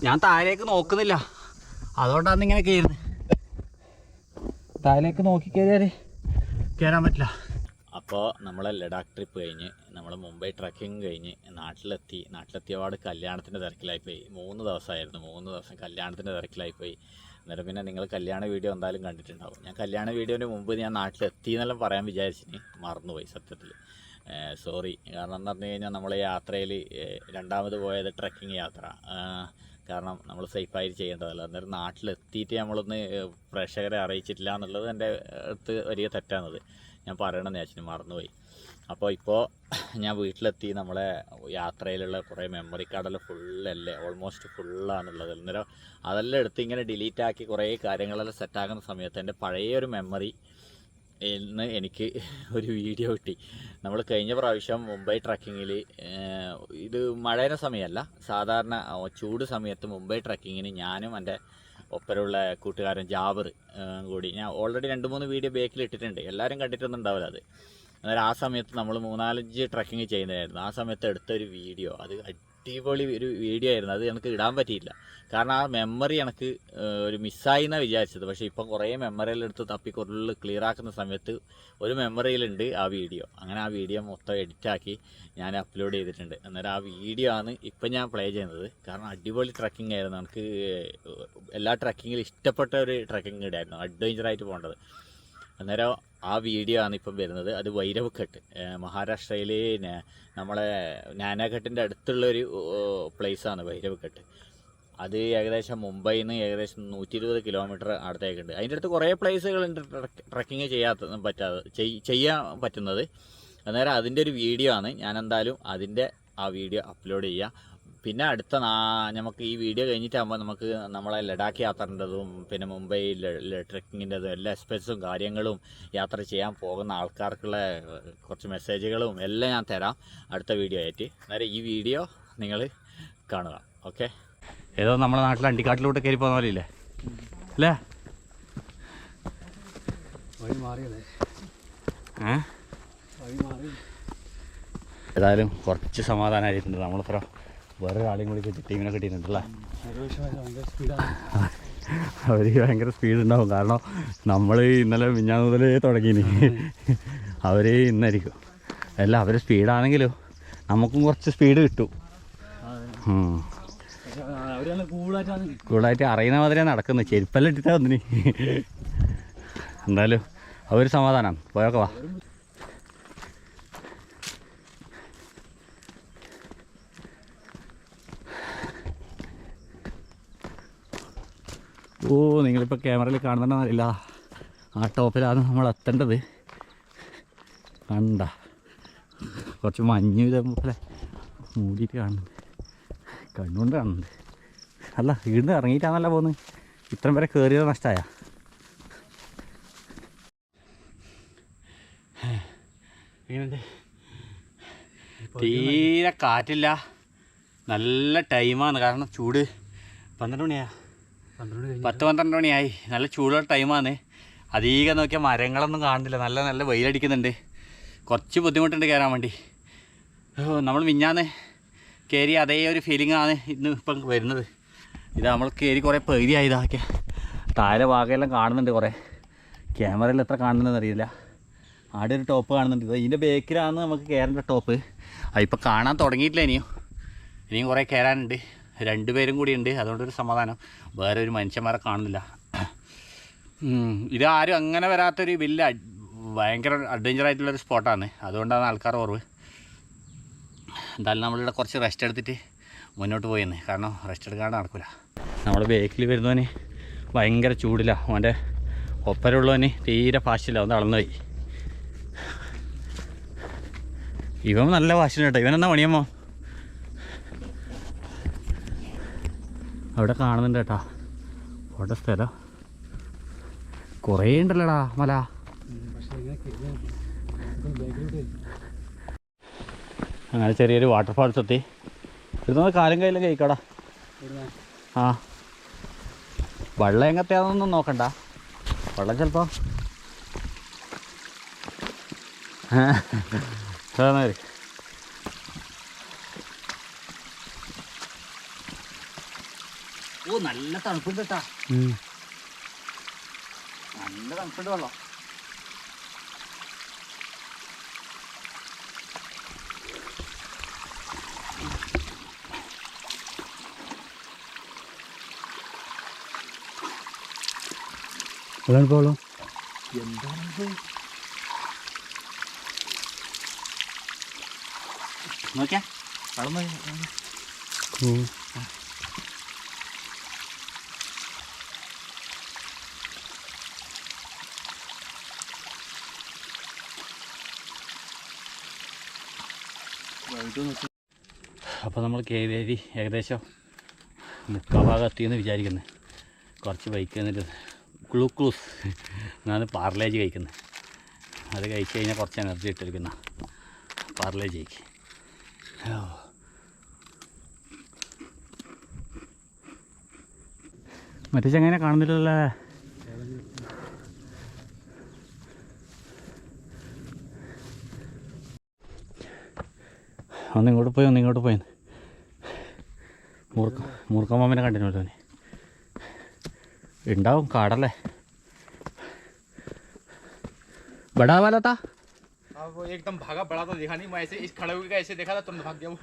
ഞാൻ താഴേക്ക് നോക്കുന്നില്ല, അതുകൊണ്ടാണ് ഇങ്ങനെ കയറുന്നത്. താഴേക്ക് നോക്കി കയറിയാൽ കയറാൻ പറ്റില്ല. അപ്പോൾ നമ്മളെ ലഡാക്ക് ട്രിപ്പ് കഴിഞ്ഞ് നമ്മൾ മുംബൈ ട്രക്കിങ് കഴിഞ്ഞ് നാട്ടിലെത്തിയപാട് കല്യാണത്തിൻ്റെ തിരക്കിലായിപ്പോയി. 3 ദിവസമായിരുന്നു. 3 ദിവസം കല്യാണത്തിൻ്റെ തിരക്കിലായിപ്പോയി. അന്നേരം പിന്നെ നിങ്ങൾ കല്യാണ വീഡിയോ എന്തായാലും കണ്ടിട്ടുണ്ടാവും. ഞാൻ കല്യാണ വീഡിയോന് മുമ്പ് ഞാൻ നാട്ടിലെത്തി എന്നെല്ലാം പറയാൻ വിചാരിച്ചിന്, മറന്നുപോയി സത്യത്തിൽ. സോറി. കാരണം എന്ന് പറഞ്ഞു കഴിഞ്ഞാൽ നമ്മൾ യാത്രയിൽ രണ്ടാമത് പോയത് ട്രക്കിങ് യാത്ര. കാരണം നമ്മൾ സേഫായിട്ട് ചെയ്യേണ്ടതല്ല. അന്നേരം നാട്ടിലെത്തിയിട്ട് നമ്മളൊന്ന് പ്രേക്ഷകരെ അറിയിച്ചിട്ടില്ല എന്നുള്ളത് എൻ്റെ അടുത്ത് വലിയ തെറ്റാണത്. ഞാൻ പറയണമെന്ന് വെച്ചിട്ട് മറന്നുപോയി. അപ്പോൾ ഇപ്പോൾ ഞാൻ വീട്ടിലെത്തി. നമ്മളെ യാത്രയിലുള്ള കുറേ മെമ്മറി കാർഡെല്ലാം ഫുള്ളല്ലേ, ഓൾമോസ്റ്റ് ഫുള്ളാണുള്ളത്. അന്നേരം അതെല്ലാം എടുത്ത് ഇങ്ങനെ ഡിലീറ്റ് ആക്കി കുറേ കാര്യങ്ങളെല്ലാം സെറ്റാക്കുന്ന സമയത്ത് എൻ്റെ പഴയൊരു മെമ്മറി ഇന്ന് എനിക്ക് ഒരു വീഡിയോ കിട്ടി. നമ്മൾ കഴിഞ്ഞ പ്രാവശ്യം മുംബൈ ട്രക്കിങ്ങിൽ, ഇത് മഴയുടെ സമയമല്ല, സാധാരണ ചൂട് സമയത്ത് മുംബൈ ട്രക്കിങ്ങിന് ഞാനും എൻ്റെ ഒപ്പരമുള്ള കൂട്ടുകാരൻ ജാബർ കൂടി, ഞാൻ ഓൾറെഡി 2-3 വീഡിയോ ബേക്കിൽ ഇട്ടിട്ടുണ്ട്, എല്ലാവരും കണ്ടിട്ടൊന്നും ഉണ്ടാവില്ല അത്. അന്നേരം ആ സമയത്ത് നമ്മൾ 3-4 ട്രക്കിങ് ചെയ്യുന്നതായിരുന്നു. ആ സമയത്ത് എടുത്തൊരു വീഡിയോ, അത് അടിപൊളി ഒരു വീഡിയോ ആയിരുന്നു. അത് എനിക്ക് ഇടാൻ പറ്റിയില്ല, കാരണം ആ മെമ്മറി എനിക്ക് ഒരു മിസ്സായി എന്നാണ് വിചാരിച്ചത്. പക്ഷേ ഇപ്പം കുറേ മെമ്മറിയിലെടുത്ത് തപ്പി കുറേ ക്ലിയർ ആക്കുന്ന സമയത്ത് ഒരു മെമ്മറിയിലുണ്ട് ആ വീഡിയോ. അങ്ങനെ ആ വീഡിയോ മൊത്തം എഡിറ്റാക്കി ഞാൻ അപ്ലോഡ് ചെയ്തിട്ടുണ്ട്. അന്നേരം ആ വീഡിയോ ആണ് ഇപ്പം ഞാൻ പ്ലേ ചെയ്യുന്നത്. കാരണം അടിപൊളി ട്രക്കിംഗ് ആയിരുന്നു. എനിക്ക് എല്ലാ ട്രക്കിങ്ങിലും ഇഷ്ടപ്പെട്ട ഒരു ട്രക്കിംഗ് ഇടായിരുന്നു, അഡ്വഞ്ചറായിട്ട് പോകേണ്ടത്. അന്നേരം ആ വീഡിയോ ആണ് ഇപ്പം വരുന്നത്. അത് വൈരവ്ഘട്ട്, മഹാരാഷ്ട്രയിൽ നമ്മളെ നാനാഘട്ടിൻ്റെ അടുത്തുള്ളൊരു പ്ലേസാണ് വൈരവ്ഘട്ട്. അത് ഏകദേശം മുംബൈയിൽ നിന്ന് ഏകദേശം 120 കിലോമീറ്റർ അടുത്തേക്കുണ്ട്. അതിൻ്റെ അടുത്ത് കുറേ പ്ലേസുകളുണ്ട് ട്രക്കിങ് ചെയ്യാൻ പറ്റുന്നത്. അന്നേരം അതിൻ്റെ ഒരു വീഡിയോ ആണ്. ഞാൻ എന്തായാലും അതിൻ്റെ ആ വീഡിയോ അപ്ലോഡ് ചെയ്യാം. പിന്നെ അടുത്ത നമുക്ക് ഈ വീഡിയോ കഴിഞ്ഞിട്ടാകുമ്പോൾ നമുക്ക് നമ്മളെ ലഡാക്ക് യാത്രൻ്റെതും പിന്നെ മുംബൈ ട്രക്കിങ്ങിൻ്റെതും എല്ലാ എക്സ്പെൻസും കാര്യങ്ങളും യാത്ര ചെയ്യാൻ പോകുന്ന ആൾക്കാർക്കുള്ള കുറച്ച് മെസ്സേജുകളും എല്ലാം ഞാൻ തരാം അടുത്ത വീഡിയോ ആയിട്ട്. അന്നേരം ഈ വീഡിയോ നിങ്ങൾ കാണുക. ഓക്കെ. ഏതോ നമ്മളെ നാട്ടിൽ അണ്ടിക്കാട്ടിലോട്ട് കയറി പോകുന്ന പോലെ ഇല്ലേ അല്ലേ? ഏതായാലും കുറച്ച് സമാധാനമായിട്ടുണ്ട്. നമ്മളിപ്പോൾ വേറൊരാളെയും കൂടി ടീമിനെ കിട്ടിയിട്ടുണ്ടല്ലേ. അവർ ഭയങ്കര സ്പീഡ് ഉണ്ടാവും, കാരണം നമ്മൾ ഇന്നലെ മിഞ്ഞാന്ന് മുതലേ തുടങ്ങിയിന്, അവർ ഇന്നായിരിക്കും. അല്ല, അവർ സ്പീഡാണെങ്കിലും നമുക്കും കുറച്ച് സ്പീഡ് കിട്ടും. കൂളായിട്ട് അറിയുന്ന മാതിരിയാണ് നടക്കുന്നത്. ചെരുപ്പെല്ലാം ഇട്ടിട്ടാ വന്നിന്. എന്തായാലും അവർ സമാധാനം. പോയൊക്കെ വാ. ഓ, നിങ്ങളിപ്പോൾ ക്യാമറയിൽ കാണുന്നുണ്ടെന്നറിയില്ല, ആ ടോപ്പിലാണ് നമ്മൾ എത്തേണ്ടത്. കണ്ട കുറച്ച് മഞ്ഞ് ഇതേപോലെ മൂടിയിട്ട് കാണുന്നുണ്ട്, കണ്ണുകൊണ്ട് കാണുന്നുണ്ട്. അല്ല, വീണ്ടും ഇറങ്ങിയിട്ടാണല്ല പോകുന്നത്. ഇത്രയും വരെ കയറിയത് നഷ്ടമായ. തീരെ കാറ്റില്ല, നല്ല ടൈമാണ്. കാരണം ചൂട് 12 മണിയാ, 10-12 മണിയായി. നല്ല ചൂടുള്ള ടൈമാണ്. അധികം നോക്കിയാൽ മരങ്ങളൊന്നും കാണുന്നില്ല, നല്ല വെയിലടിക്കുന്നുണ്ട്. കുറച്ച് ബുദ്ധിമുട്ടുണ്ട് കയറാൻ വേണ്ടി. നമ്മൾ മിഞ്ഞാന്ന് കയറി അതേ ഒരു ഫീലിംഗാണ് ഇന്ന് ഇപ്പം വരുന്നത്. ഇത് നമ്മൾ കയറി കുറേ പേടിയായി. ഇതാക്കിയ താഴെ ഭാഗമെല്ലാം കാണുന്നുണ്ട്, കുറേ ക്യാമറയിൽ എത്ര കാണുന്നതെന്ന് അറിയില്ല. ആടെ ഒരു ടോപ്പ് കാണുന്നുണ്ട്. ഇതിൻ്റെ ബേക്കിലാണ് നമുക്ക് കയറേണ്ട ടോപ്പ്. അതിപ്പോൾ കാണാൻ തുടങ്ങിയിട്ടില്ല. ഇനിയും കുറേ കയറാനുണ്ട്. 2 പേരും കൂടി ഉണ്ട്, അതുകൊണ്ടൊരു സമാധാനം. വേറെ ഒരു മനുഷ്യന്മാരെ കാണുന്നില്ല. ഇത് ആരും അങ്ങനെ വരാത്തൊരു വലിയ ഭയങ്കര അഡ്വഞ്ചറായിട്ടുള്ളൊരു സ്പോട്ടാണ്, അതുകൊണ്ടാണ് ആൾക്കാർ കുറവ്. എന്തായാലും നമ്മളിവിടെ കുറച്ച് റെസ്റ്റ് എടുത്തിട്ട് മുന്നോട്ട് പോയെന്ന്, കാരണം റെസ്റ്റ് എടുക്കാണ്ട് നടക്കില്ല. നമ്മൾ ബേക്കിൽ വരുന്നവന് ഭയങ്കര ചൂടില്ല, അവൻ്റെ ഒപ്പരമുള്ളവന് തീരെ ഫാസ്റ്റില്ല, ഒന്ന് അളന്നു പോയി. ഇവൻ നല്ല ഫാസ്റ്റിന് കേട്ടോ. ഇവനെന്നാ പണിയമ്മോ അവിടെ കാണുന്നുണ്ട് കേട്ടാ. അവിടെ സ്ഥലം കുറേ ഉണ്ടല്ലോടാ മല. അങ്ങനെ ചെറിയൊരു വാട്ടർഫാൾസ് എത്തി. ഇവിടുന്ന് കാലും കയ്യിലും കഴിക്കാടാ. ആ, വെള്ളം എങ്ങത്തെയാണെന്നൊന്നും നോക്കണ്ട. വെള്ളം ചിലപ്പോൾ ഓ നല്ല തണുപ്പുണ്ട് കേട്ടാ, നല്ല തണുപ്പുണ്ട് വെള്ളം. വെള്ളം എന്താണത് നോക്കിയാ വെള്ളം അപ്പോൾ നമ്മൾ കേവേരി ഏകദേശം 3/4 ഭാഗം എത്തിയെന്ന് വിചാരിക്കുന്നത്. കുറച്ച് ബൈക്ക് എന്നിട്ട് ഗ്ലൂക്കൂസ് എന്നാണ് പാർലേജ് കഴിക്കുന്നത്. അത് കഴിച്ച് കഴിഞ്ഞാൽ കുറച്ച് എനർജി ഇട്ടിരിക്കുന്ന പാർലേജ് കഴിക്ക്. മറ്റേ ചങ്ങനെ കാണുന്നില്ലല്ലേ? ഒന്നിങ്ങോട്ട് പോയി മൂർക്കമാമനെ കണ്ടിരുന്നല്ലോ. ഉണ്ടാവും കാടല്ലേ. बड़ा वाला था वो एकदम भागा, बड़ा तो देखा नहीं, मैं ऐसे इस खड़े होकर ऐसे देखा था, तुरंत भाग गया वो।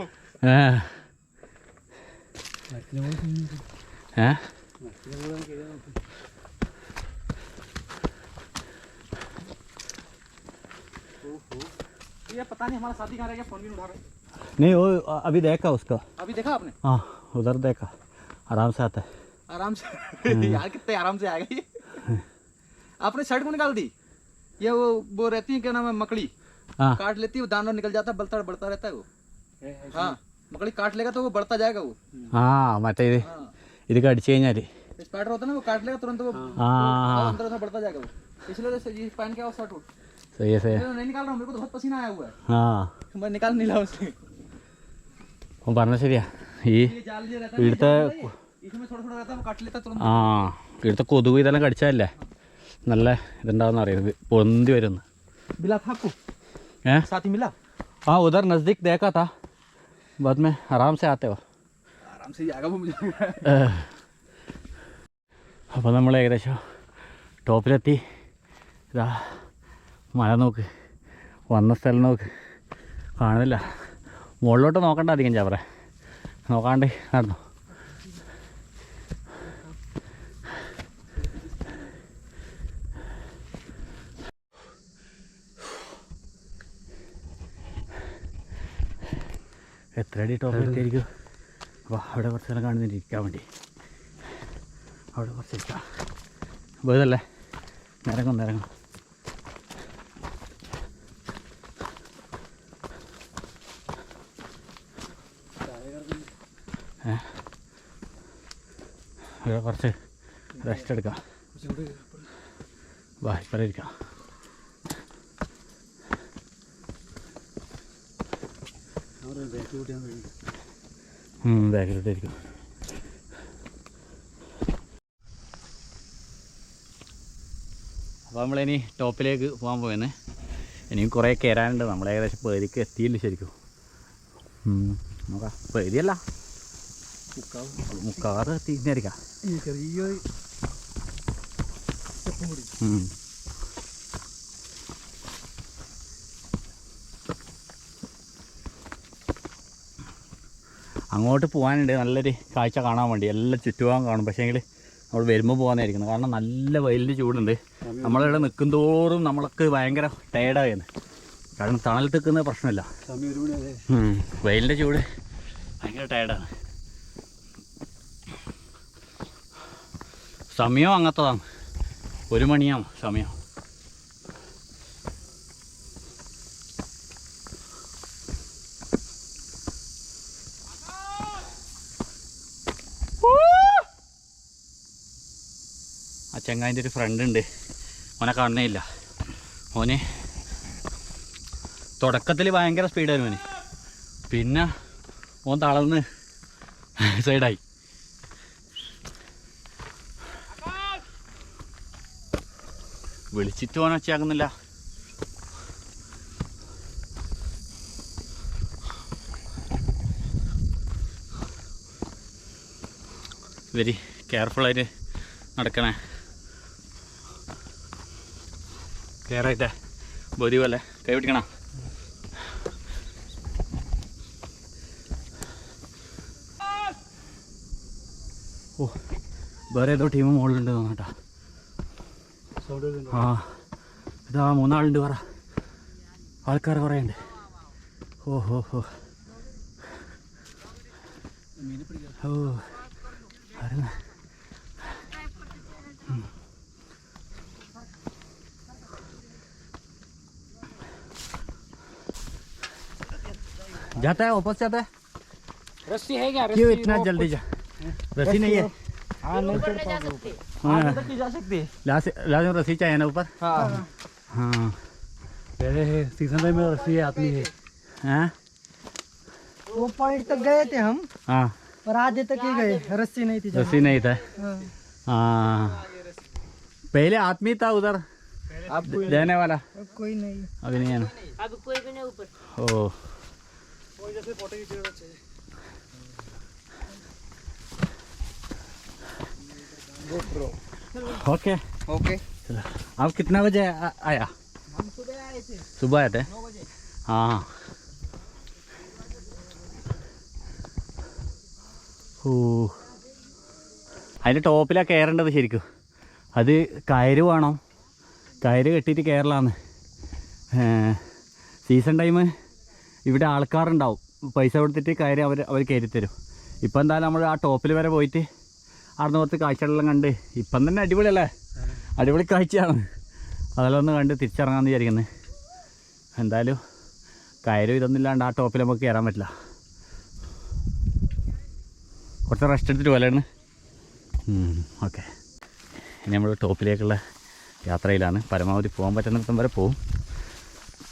ये पता नहीं हमारा साथी कहाँ रह गया, फोन भी नहीं उठा रहे। नहीं वो अभी देखा उसका, अभी देखा आपने? हाँ उधर देखा, आराम से आता है, आराम से। यार कितने आराम से आएगा ये। आपने शर्ट को निकाल दी? ये वो रहती है क्या नाम है, मकड़ी काट लेती है, वो दाना निकल जाता है, बढ़ता रहता है वो। हाँ मकड़ी काट लेगा तो वो बढ़ता जाएगा वो। हाँ मत ഇത് കടിച്ചു കഴിഞ്ഞാൽ स्पाइडर होता है ना, वो काट लेगा तुरंत वो अंदर अंदर बढ़ता जाएगा वो। इसलिए ये पहन के आओ शर्ट वो। सही है नहीं निकाल रहा हूँ, मेरे को तो बहुत पसीना आया हुआ है। हाँ मैं निकाल नहीं रहा उससे। അപ്പം പറഞ്ഞ ശരിയാ. ഈ जाल ये रहता है ഇവിടുത്തെ इसमें थोड़ा थोड़ा रहता है, वो काट लेता है तुरंत। ആ ഇവിടുത്തെ കൊതുക് ഇതെല്ലാം കടിച്ചാലേ നല്ല ഇതുണ്ടാവുന്ന അറിയുന്നത്, പൊന്തി വരുന്നു. मिला था आपको? साथी मिला? हाँ उधर नज़दीक देखा था, बाद में आराम से आते हो. आराम से ही आएगा वो मुझे। അപ്പോൾ നമ്മൾ ഏകദേശം ടോപ്പിലെത്തി. ഇതാ മല നോക്ക്, വന്ന സ്ഥലം നോക്ക്, കാണുന്നില്ല. മുകളിലോട്ട് നോക്കണ്ട അധികം ചവറ, നോക്കാണ്ട് നടന്നു. എത്ര അടി ടോപ്പിലെത്തിയായിരിക്കും. അപ്പോൾ അവിടെ കുറച്ച് സ്ഥലം കാണുന്നില്ല ഇരിക്കാൻ വേണ്ടി, അവിടെ കുറച്ച് ഇരിക്കാം. പോയതല്ലേ, നിരങ്ങും. ഇവിടെ കുറച്ച് റെസ്റ്റ് എടുക്കാം. വാ ഇപ്പം ഇരിക്കാം. ബാക്കിലോട്ടായിരിക്കും. അപ്പോൾ നമ്മളിനി ടോപ്പിലേക്ക് പോകാൻ പോയെന്ന്. ഇനിയും കുറേ കയറാനുണ്ട്. നമ്മൾ ഏകദേശം പേരിക്ക് എത്തിയില്ല ശരിക്കും. നോക്കാം, പേരിയല്ല മുക്കാറ് എത്തിയിരിക്കാം. അങ്ങോട്ട് പോകാനുണ്ട്, നല്ലൊരു കാഴ്ച കാണാൻ വേണ്ടി. എല്ലാം ചുറ്റുഭാഗം കാണും, പക്ഷേ എങ്കിൽ നമ്മൾ വരുമ്പോൾ പോകാനായിരിക്കുന്നത്. കാരണം നല്ല വെയിലിൻ്റെ ചൂടുണ്ട്. നമ്മളിവിടെ നിൽക്കും തോറും നമ്മൾക്ക് ഭയങ്കര ടയേർഡാകുന്നു. കാരണം തണലത്ത് നിൽക്കുന്ന പ്രശ്നമില്ല, വെയിലിൻ്റെ ചൂട് ഭയങ്കര ടയേർഡാണ്. സമയം അങ്ങനത്തതാണ്, 1 മണിയാവും സമയം. ആ ചെങ്ങായിൻ്റെ ഒരു ഫ്രണ്ട് ഉണ്ട്, ഓനെ കാണുന്നേ ഇല്ല. ഓന് തുടക്കത്തിൽ ഭയങ്കര സ്പീഡായിരുന്നു ഓന്, പിന്നെ ഓൻ തളർന്ന് സൈഡായി. വിളിച്ചിട്ട് ഓനെ വെച്ചാക്കുന്നില്ല. വെരി കെയർഫുള്ളായിട്ട് നടക്കണേ. കെയറായിട്ടേ ബോധി പോലെ കൈ പിടിക്കണം. ഓ വേറെ ഏതോ ടീം മുകളിലുണ്ട് തോന്നട്ടാ. ആ ഇതാ 3 ആളുണ്ട്. പറ ആൾക്കാർ കുറേ ഉണ്ട്. ഓ ഹോ ഹോ ഓ അറിഞ്ഞ जाता है वापस जाता है. रस्सी है क्या? क्यों इतना जल्दी जा? रस्सी नहीं है. हाँ नहीं चढ़ पाओगे. हाँ तक जा सकती है. लाजम रस्सी चाहिए ना ऊपर. हाँ हाँ पहले सीजन में रस्सी आती है. हाँ वो पॉइंट तक गए थे हम, हाँ पर आधे तक ही गए, रस्सी नहीं थी. रस्सी नहीं था. हाँ. हाँ पहले आदमी था उधर देने वाला. अब कोई नहीं. अभी नहीं है ना. अब कोई भी नहीं ऊपर. ओ ओके ओके. चलो. आप कितना बजे आया? हम सुबह आए थे. सुबह आए थे. 9 बजे. हाँ ഓ അതിൻ്റെ ടോപ്പിലാണ് കയറേണ്ടത് ശരിക്കും. അത് കയറ് വേണം, കയറ് കെട്ടിയിട്ട് കയറലാന്ന്. സീസൺ ടൈം ഇവിടെ ആൾക്കാരുണ്ടാവും, പൈസ കൊടുത്തിട്ട് കയറി അവർ കയറി തരും. ഇപ്പം എന്തായാലും നമ്മൾ ആ ടോപ്പിൽ വരെ പോയിട്ട് അവിടുന്ന് കുറച്ച് കാഴ്ചകളെല്ലാം കണ്ട് ഇപ്പം തന്നെ അടിപൊളിയല്ലേ, അടിപൊളി കാഴ്ചയാണ്. അതെല്ലാം ഒന്ന് കണ്ട് തിരിച്ചിറങ്ങാമെന്ന് വിചാരിക്കുന്നത്. എന്തായാലും കയറും ഇതൊന്നുമില്ലാണ്ട് ആ ടോപ്പിൽ നമുക്ക് കയറാൻ പറ്റില്ല. കുറച്ച് റെസ്റ്റ് എടുത്തിട്ട് പോലെയാണ്. ഓക്കെ ഇനി നമ്മൾ ടോപ്പിലേക്കുള്ള യാത്രയിലാണ്. പരമാവധി പോകാൻ പറ്റുന്നിടത്തും വരെ പോവും,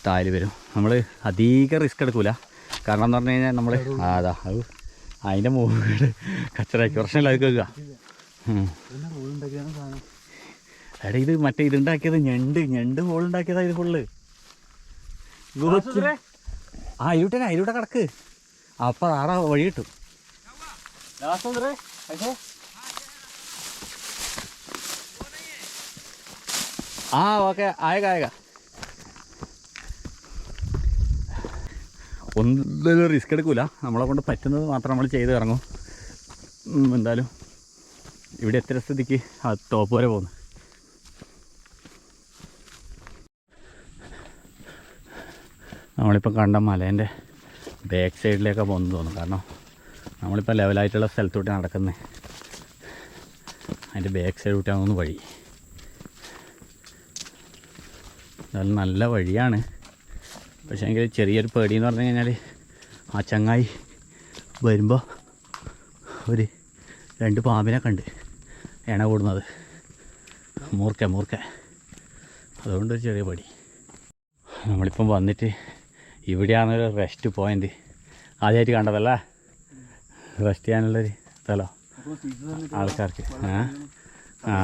താഴെ വരും. നമ്മൾ അധികം റിസ്ക് എടുക്കില്ല. കാരണം എന്ന് പറഞ്ഞു കഴിഞ്ഞാൽ നമ്മൾ അതാ അത് അതിൻ്റെ മുകളിൽ കച്ചറാക്കി പ്രശ്നമില്ല. അത് കേൾക്കുക. എടാ ഇത് മറ്റേ ഇതുണ്ടാക്കിയത് ഞണ്ട് ഹോളുണ്ടാക്കിയതാ ഇത് ഫുള്ള്. ആ ഇരുട്ടൂടെ കിടക്ക്. അപ്പം ആറാ വഴി കിട്ടും. ആ ഓക്കെ ആയേക്കാ. ഒന്നും റിസ്ക് എടുക്കില്ല. നമ്മളെ കൊണ്ട് പറ്റുന്നത് മാത്രം നമ്മൾ ചെയ്ത് ഇറങ്ങും. എന്തായാലും ഇവിടെ എത്ര സ്ഥിതിക്ക് ആ ടോപ്പ് വരെ പോകുന്നു. നമ്മളിപ്പോൾ കണ്ട മലേൻ്റെ ബാക്ക് സൈഡിലേക്കാണ് പോകുന്നത് തോന്നുന്നു. കാരണം നമ്മളിപ്പോൾ ലെവലായിട്ടുള്ള സ്ഥലത്തോട്ട് നടക്കുന്നത്. അതിൻ്റെ ബാക്ക് സൈഡ് കൂട്ടിയാണെന്ന് വഴി. എന്നാലും നല്ല വഴിയാണ്. പക്ഷേ എങ്കിൽ ചെറിയൊരു പേടിയെന്ന് പറഞ്ഞു കഴിഞ്ഞാൽ ആ ചങ്ങായി വരുമ്പോൾ ഒരു 2 പാമ്പിനെ കണ്ട് എണ കൂടുന്നത് മൂർക്ക അതുകൊണ്ടൊരു ചെറിയ പേടി. നമ്മളിപ്പം വന്നിട്ട് ഇവിടെയാണൊരു റെസ്റ്റ് പോയിൻ്റ്. ആദ്യമായിട്ട് കണ്ടതല്ലേ റെസ്റ്റ് ചെയ്യാനുള്ളൊരു സ്ഥലം ആൾക്കാർക്ക്. ആ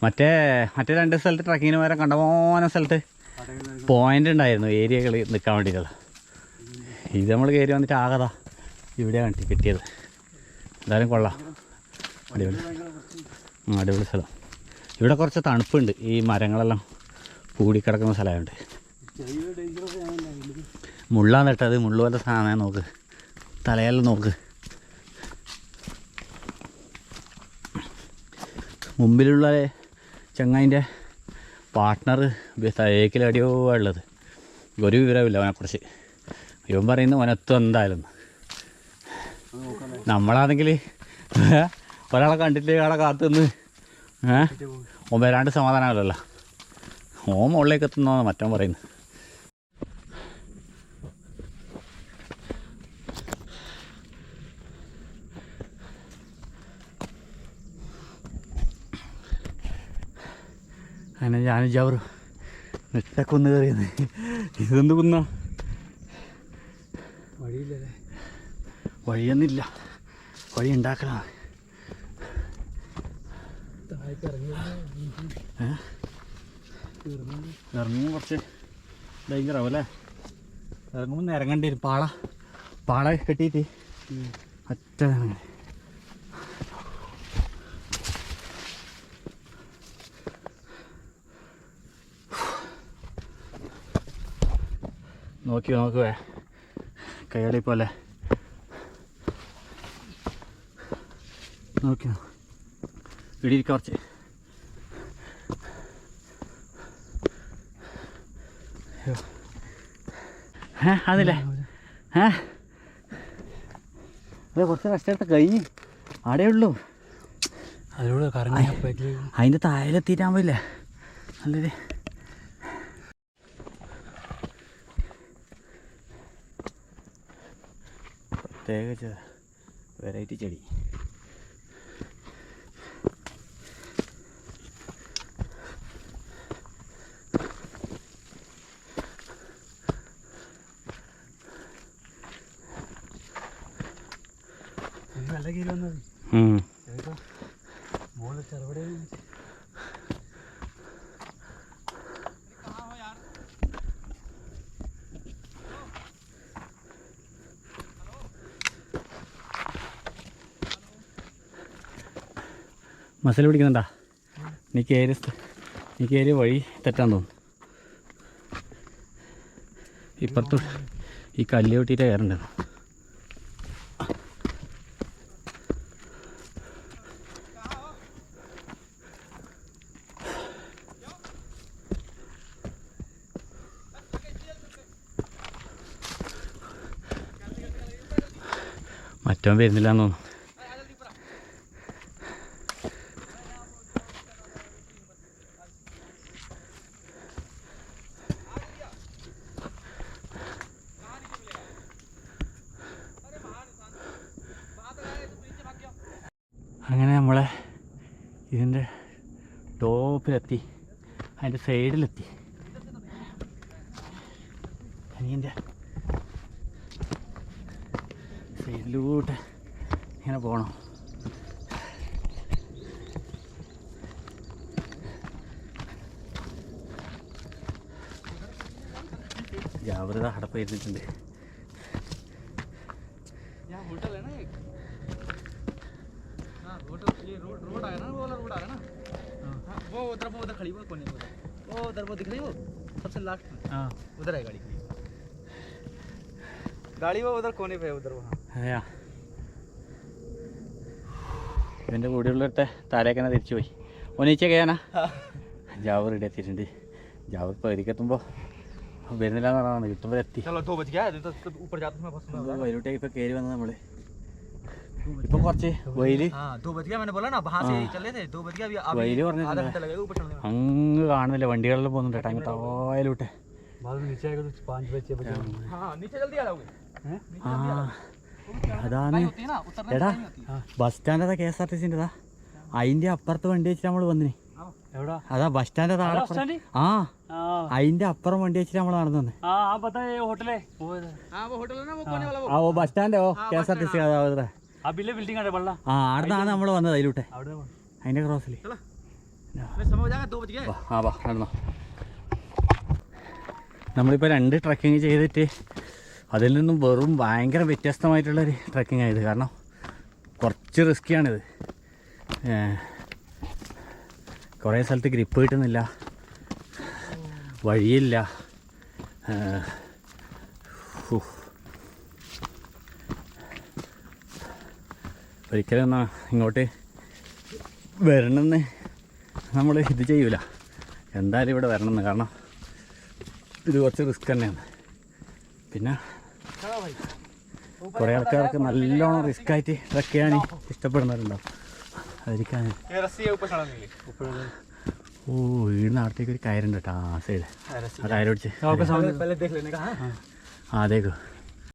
മറ്റേ 2 സ്ഥലത്ത് ട്രക്കിങ്ങിന് വരെ കണ്ടമാനം സ്ഥലത്ത് പോയിൻ്റ് ഉണ്ടായിരുന്നു, ഏരിയകൾ നിൽക്കാൻ വേണ്ടിയിട്ടുള്ള. ഇത് നമ്മൾ കയറി വന്നിട്ട് ആകതാ ഇവിടെയാണ് കിട്ടിയത്. എന്തായാലും കൊള്ളാം, അടിപൊളി സ്ഥലം. ഇവിടെ കുറച്ച് തണുപ്പുണ്ട്, ഈ മരങ്ങളെല്ലാം കൂടിക്കിടക്കുന്ന സ്ഥലമുണ്ട്. മുള്ളാന്ന് ഇട്ടത്, മുള്ളു പോലെ സാധനം നോക്ക്, തലയെല്ലാം നോക്ക്. മുമ്പിലുള്ള ചങ്ങായിൻ്റെ പാർട്ട്ണർ സൈക്കിളടിയോ ഉള്ളത്, ഒരു വിവരമില്ല അവനെക്കുറിച്ച്. ഇവൻ പറയുന്നു അവനെത്തും എന്തായാലും. നമ്മളാണെങ്കിൽ ഒരാളെ കണ്ടിട്ട് ആളെ കാത്തുനിന്ന് ഓൻ വരാണ്ട് സമാധാനമല്ലല്ലോ. ഓൻ മുകളിലേക്ക് എത്തുന്നതാണ് മറ്റവൻ പറയുന്നത്. അങ്ങനെ ഞാനും ജാവറും നെട്ടക്കുന്ന് കയറിയത്. ഇതെന്ത് കുന്ന? വഴിയില്ലേ? വഴിയൊന്നുമില്ല, വഴി ഉണ്ടാക്കലാണ്. ഇറങ്ങുമ്പോൾ കുറച്ച് ഡേഞ്ചറാവും അല്ലേ? ഇറങ്ങുമ്പോൾ ഇറങ്ങേണ്ടി വരും. പാള കെട്ടിയിട്ട് ഒറ്റ നോക്കുവേ കയ്യാളി പോലെ നോക്കി ഇടിയിരിക്ക കുറച്ച് അതില്ലേ അതെ കുറച്ച് കഷ്ടമായിട്ട് കഴിഞ്ഞ് അവിടെ ഉള്ളൂ അതിലൂടെ കറങ്ങി അതിൻ്റെ താഴെത്തിയിട്ടാകുമ്പോയില്ലേ നല്ലൊരു പ്രത്യേക വെറൈറ്റി ചെടി നല്ല കീഴിൽ വന്നത് മോള് ചെറുപടി മസിൽ പിടിക്കുന്നുണ്ടാ നീ കയറിയ വഴി തെറ്റാൻ തോന്നുന്നു ഇപ്പുറത്ത് ഈ കല്ല് കൂട്ടിയിട്ട് കയറേണ്ടത് മറ്റവൻ വരുന്നില്ല എന്ന് തോന്നുന്നു അങ്ങനെ നമ്മളെ ഇതിൻ്റെ ടോപ്പിലെത്തി അതിൻ്റെ സൈഡിലെത്തി അനിയൻ്റെ സൈഡിലൂട്ട് ഇങ്ങനെ പോകണം ജാഗ്രത അടപ്പ് ഇരുന്നിട്ടുണ്ട് रोड आया ना वो वाला रोड आ रहा है ना वो उधर खड़ी वो कोने में वो उधर वो दिख रही है वो सबसे लास्ट में हाँ उधर है गाड़ी वो उधर कोने पे है उधर वहाँ അതെയാ ഇവൻ്റെ കൂടെയുള്ളവരുടെ താരേക്കനെ തിരിച്ചു പോയി ഒന്നിച്ച കയ്യാനാ ജാവർ ഇവിടെ എത്തിയിട്ടുണ്ട് ജാവർ ഇപ്പോൾ ഒരിക്കെത്തുമ്പോൾ വരുന്നില്ല എന്ന് പറഞ്ഞാൽ കിട്ടുമ്പോൾ എത്തി चलो 2 बज गया तो ऊपर जाते समय बस വൈകിട്ടേക്ക് ഇപ്പോൾ കയറി വന്നത് നമ്മൾ ഇപ്പം കുറച്ച് വെയില് हाँ 2 बज गया मैंने बोला ना वहाँ से चले थे 2 बज गया अभी വെയില് आधा പറഞ്ഞിട്ടുണ്ട് घंटा लगेगा ऊपर चढ़ने में അങ്ങ് കാണുന്നില്ല വണ്ടികളിൽ പോകുന്നുണ്ട് കേട്ടോ അങ്ങ് താഴോട്ട് बाद में नीचे आएगा तो 5 बजे बजे हाँ नीचे जल्दी आ जाओगे ആ അതാണ് എടാ ബസ് സ്റ്റാൻഡ് അതാ KSRTC-ൻ്റെതാ അതിൻ്റെ അപ്പുറത്ത് വണ്ടി വെച്ചിട്ട് നമ്മൾ വന്നിന് അതാ ബസ് സ്റ്റാൻഡ് താഴെ ആ അതിൻ്റെ അപ്പുറം വണ്ടി വെച്ചിട്ട് നമ്മൾ നടന്നു വന്നേ ആ ഓ ബസ് സ്റ്റാൻഡ് ഓ KSRTC അതാ ആ അവിടുന്നാണ് നമ്മൾ വന്നത് അതിലൂട്ടെ അതിൻ്റെ ക്രോസിൽ समय हो जाएगा 2 बज गए ആ വാ നടന്നോ നമ്മളിപ്പോൾ 2 ട്രക്കിങ് ചെയ്തിട്ട് അതിൽ നിന്നും വെറും ഭയങ്കര വ്യത്യസ്തമായിട്ടുള്ളൊരു ട്രക്കിംഗ് ആയത് കാരണം കുറച്ച് റിസ്ക്കിയാണിത് കുറേ സ്ഥലത്ത് ഗ്രിപ്പ് കിട്ടുന്നില്ല വഴിയില്ല ഒരിക്കലും ഒന്നും ഇങ്ങോട്ട് വരണമെന്ന് നമ്മൾ ഇത് ചെയ്യൂല എന്തായാലും ഇവിടെ വരണമെന്ന് കാരണം ഇത് കുറച്ച് റിസ്ക് തന്നെയാണ് പിന്നെ കുറേ ആൾക്കാർക്ക് നല്ലോണം റിസ്ക് ആയിട്ട് ട്രക്ക് ചെയ്യാൻ ഇഷ്ടപ്പെടുന്നവരുണ്ടാവും അതിരിക്കാൻ ഓ വീടിന് അടുത്തേക്ക് ഒരു കയറുണ്ട് കേട്ടോ ആ സൈഡ് ആ കയറ് പിടിച്ച് पहले देख लेने का ആ അതേക്കോ